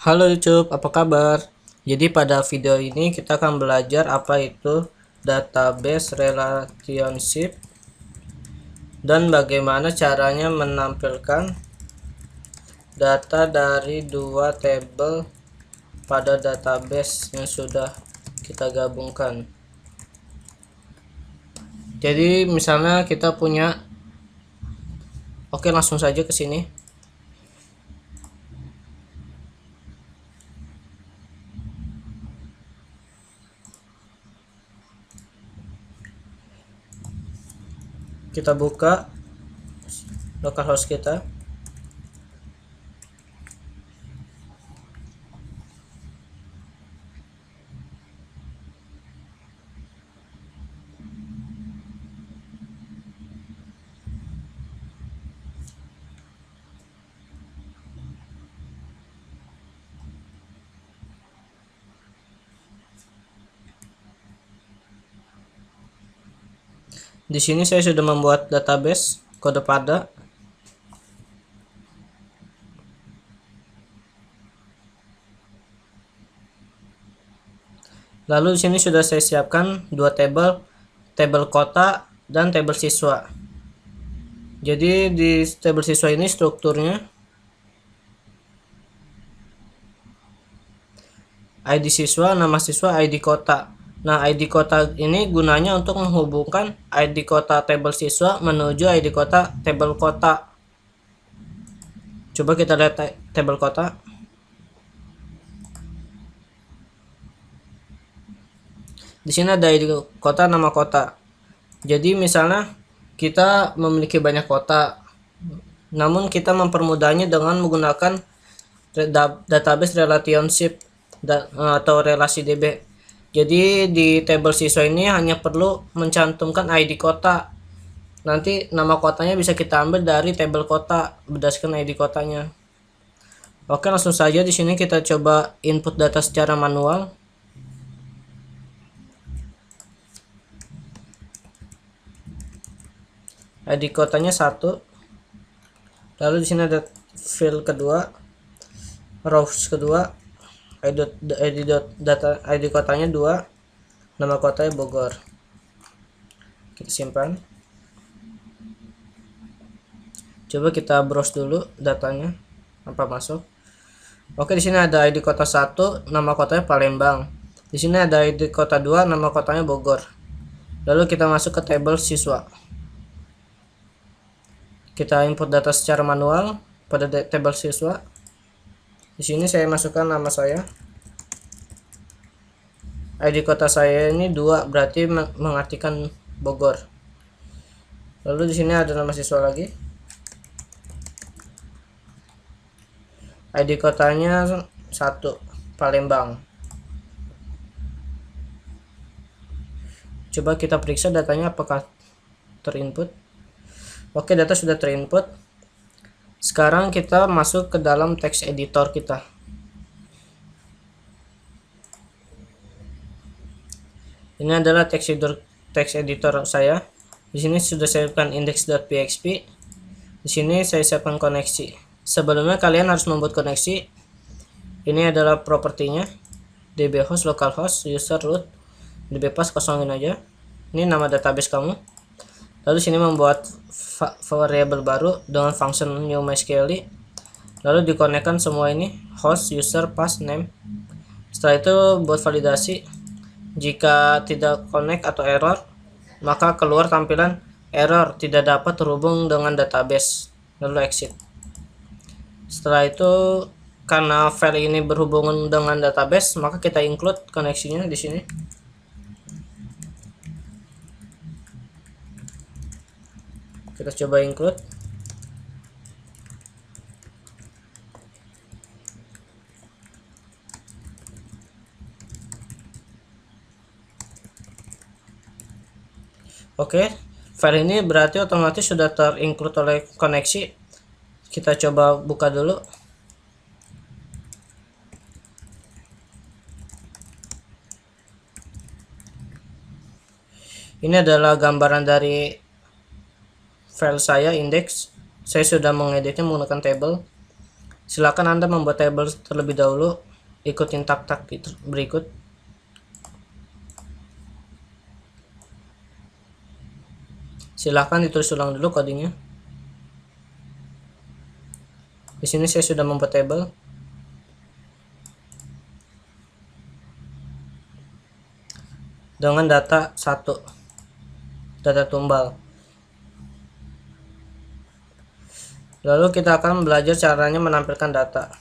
Halo YouTube, apa kabar? Jadi pada video ini kita akan belajar apa itu database relationship dan bagaimana caranya menampilkan data dari dua tabel pada database yang sudah kita gabungkan. Jadi misalnya kita punya, oke langsung saja ke sini. Kita buka localhost kita. Di sini saya sudah membuat database kode pada. Lalu di sini sudah saya siapkan dua tabel, tabel kota dan tabel siswa. Jadi di tabel siswa ini strukturnya ID siswa, nama siswa, ID kota. Nah, ID kota ini gunanya untuk menghubungkan ID kota tabel siswa menuju ID kota tabel kota. Coba kita lihat tabel kota. Di sini ada ID kota, nama kota. Jadi misalnya kita memiliki banyak kota, namun kita mempermudahnya dengan menggunakan database relationship atau relasi DB. Jadi di tabel siswa ini hanya perlu mencantumkan ID kota. Nanti nama kotanya bisa kita ambil dari tabel kota berdasarkan ID kotanya. Oke, langsung saja di sini kita coba input data secara manual. ID kotanya 1. Lalu di sini ada field kedua, rows kedua, ID kotanya 2, nama kotanya Bogor. Kita simpan. Coba kita browse dulu datanya apa masuk. Oke, di sini ada ID kota 1, nama kotanya Palembang. Di sini ada ID kota 2, nama kotanya Bogor. Lalu kita masuk ke tabel siswa. Kita input data secara manual pada tabel siswa. Di sini saya masukkan nama saya. ID kota saya ini 2, berarti mengartikan Bogor. Lalu di sini ada nama siswa lagi. ID kotanya 1, Palembang. Coba kita periksa datanya apakah terinput. Oke, data sudah terinput. Sekarang kita masuk ke dalam text editor kita. Ini adalah text editor saya. Di sini sudah saya siapkan index.php. Di sini saya siapkan koneksi. Sebelumnya kalian harus membuat koneksi. Ini adalah propertinya. dbhost, localhost, user root, dbpass kosongin aja. Ini nama database kamu. Lalu sini membuat variabel baru dengan function new mysql. Lalu dikonekkan semua ini, host, user, pass, name. Setelah itu buat validasi. Jika tidak connect atau error, maka keluar tampilan error tidak dapat terhubung dengan database. Lalu exit. Setelah itu karena file ini berhubungan dengan database, maka kita include koneksinya di sini. Kita coba include. Oke, file ini berarti otomatis sudah terinclude oleh koneksi. Kita coba buka dulu. Ini adalah gambaran dari file saya, index. Saya sudah mengeditnya menggunakan table. Silakan Anda membuat tabel terlebih dahulu, ikutin tak-tak berikut. Silakan ditulis ulang dulu codingnya. Di sini saya sudah membuat tabel dengan data 1, data tumbal. Lalu kita akan belajar caranya menampilkan data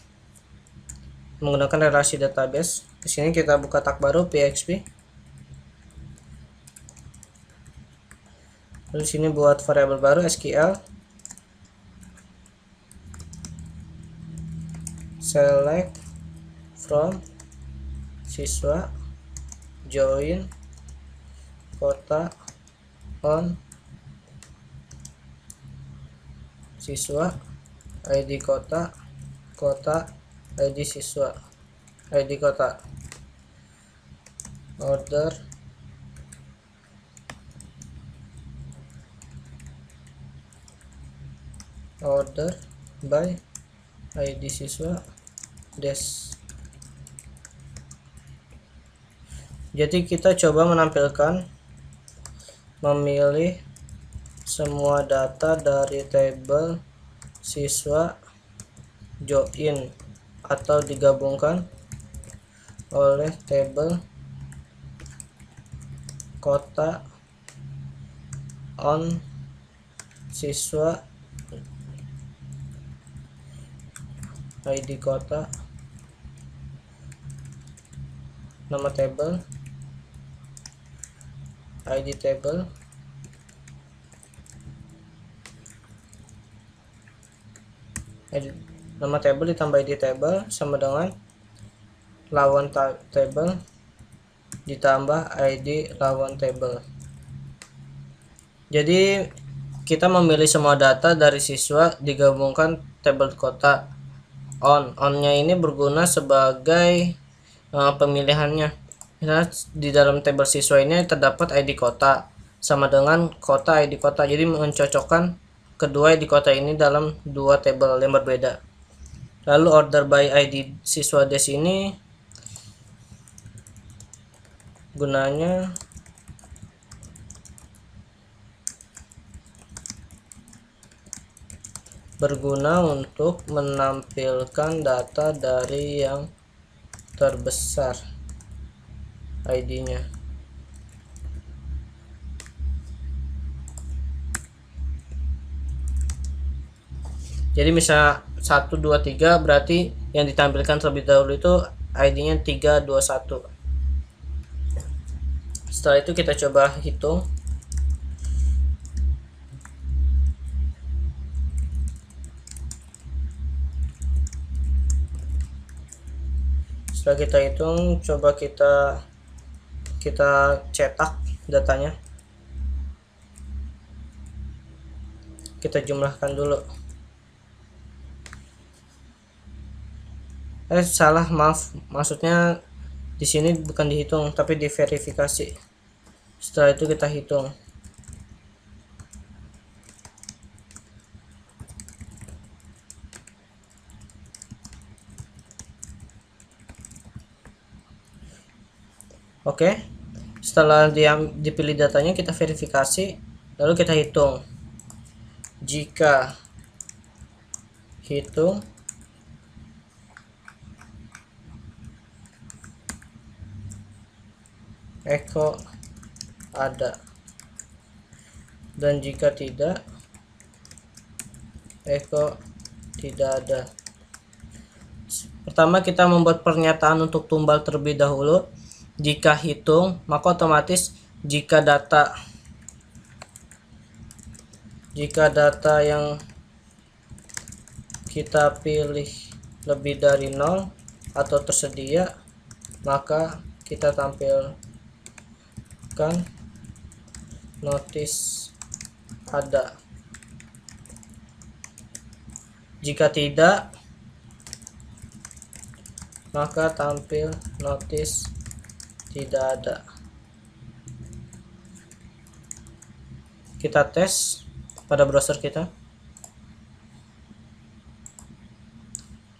menggunakan relasi database. Di sini kita buka tab baru PHP. Lalu di sini buat variabel baru SQL. Select from siswa join kota on siswa ID kota ID siswa ID kota order by ID siswa des. Jadi kita coba memilih semua data dari tabel siswa join atau digabungkan oleh tabel kota on siswa ID kota, nama tabel, ID table, nama table ditambah ID table sama dengan lawan table ditambah ID lawan table. Jadi kita memilih semua data dari siswa digabungkan tabel kota onnya ini berguna sebagai pemilihannya. Misalnya di dalam tabel siswa ini terdapat ID kota sama dengan kota ID kota, jadi mencocokkan kedua ID kota ini dalam dua tabel yang berbeda. Lalu order by ID siswa des ini gunanya berguna untuk menampilkan data dari yang terbesar ID-nya. Jadi misal 1, 2, 3 berarti yang ditampilkan terlebih dahulu itu ID-nya 3, 2, 1. Setelah itu kita coba hitung. Setelah kita hitung, coba kita cetak datanya. Kita jumlahkan dulu. Salah, maaf. Maksudnya di sini bukan dihitung tapi diverifikasi. Setelah itu kita hitung. Oke, setelah dipilih datanya kita verifikasi, lalu kita hitung. Jika hitung echo ada, dan jika tidak echo tidak ada. Pertama kita membuat pernyataan untuk tumbal terlebih dahulu. Jika hitung, maka otomatis jika data yang kita pilih lebih dari 0 atau tersedia, maka kita tampilkan notice ada. Jika tidak, maka tampil notice tidak ada. Kita tes pada browser kita.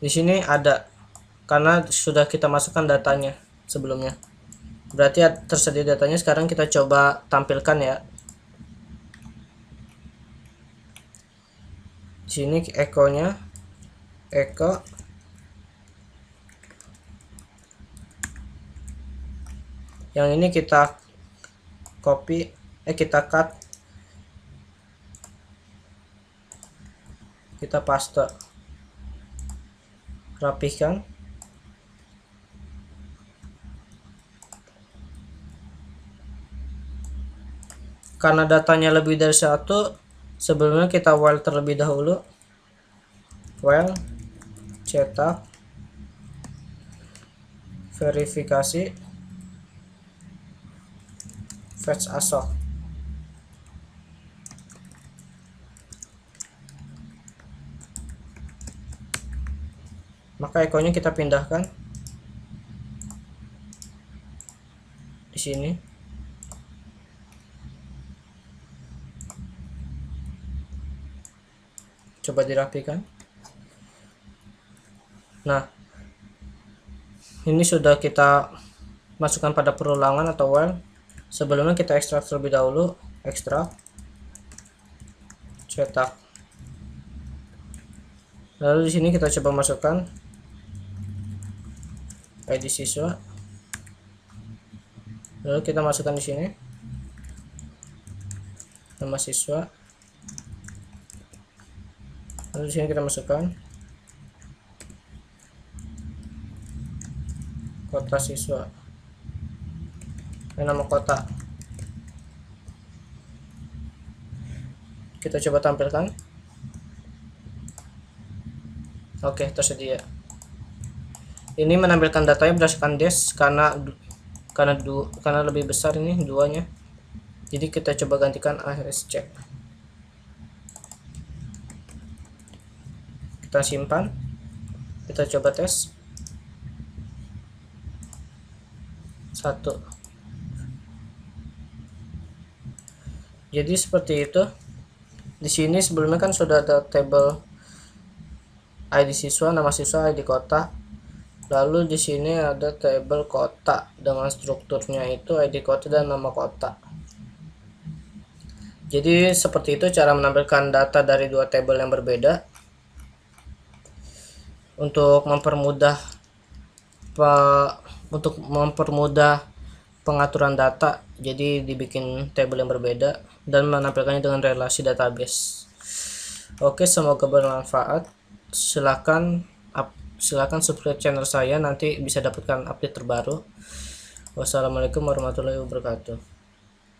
Di Di sini ada karena sudah kita masukkan datanya sebelumnya. Berarti tersedia datanya. Sekarang kita coba tampilkan ya. Di sini echo-nya, echo. Yang ini kita copy, kita cut, kita paste, rapihkan. Karena datanya lebih dari satu, sebelumnya kita while terlebih dahulu. While cetak, verifikasi, fetch ASOC. Maka echo-nya kita pindahkan di sini. Coba dirapikan. Nah, ini sudah kita masukkan pada perulangan atau while. Sebelumnya kita ekstrak terlebih dahulu, ekstrak, cetak. Lalu di sini kita coba masukkan ID siswa. Lalu kita masukkan di sini nama siswa. Lalu di sini kita masukkan kota siswa, nama kota. Kita coba tampilkan. Oke, tersedia. Ini menampilkan datanya berdasarkan des karena lebih besar ini duanya. Jadi kita coba gantikan AS check. Kita simpan, kita coba tes 1. Jadi seperti itu. Di sini sebelumnya kan sudah ada tabel ID siswa, nama siswa, ID kota. Lalu di sini ada tabel kota dengan strukturnya itu ID kota dan nama kota. Jadi seperti itu cara menampilkan data dari dua tabel yang berbeda. Untuk mempermudah pengaturan data, jadi dibikin tabel yang berbeda dan menampilkannya dengan relasi database. Oke, semoga bermanfaat. Silakan subscribe channel saya, nanti bisa dapatkan update terbaru. Wassalamualaikum warahmatullahi wabarakatuh.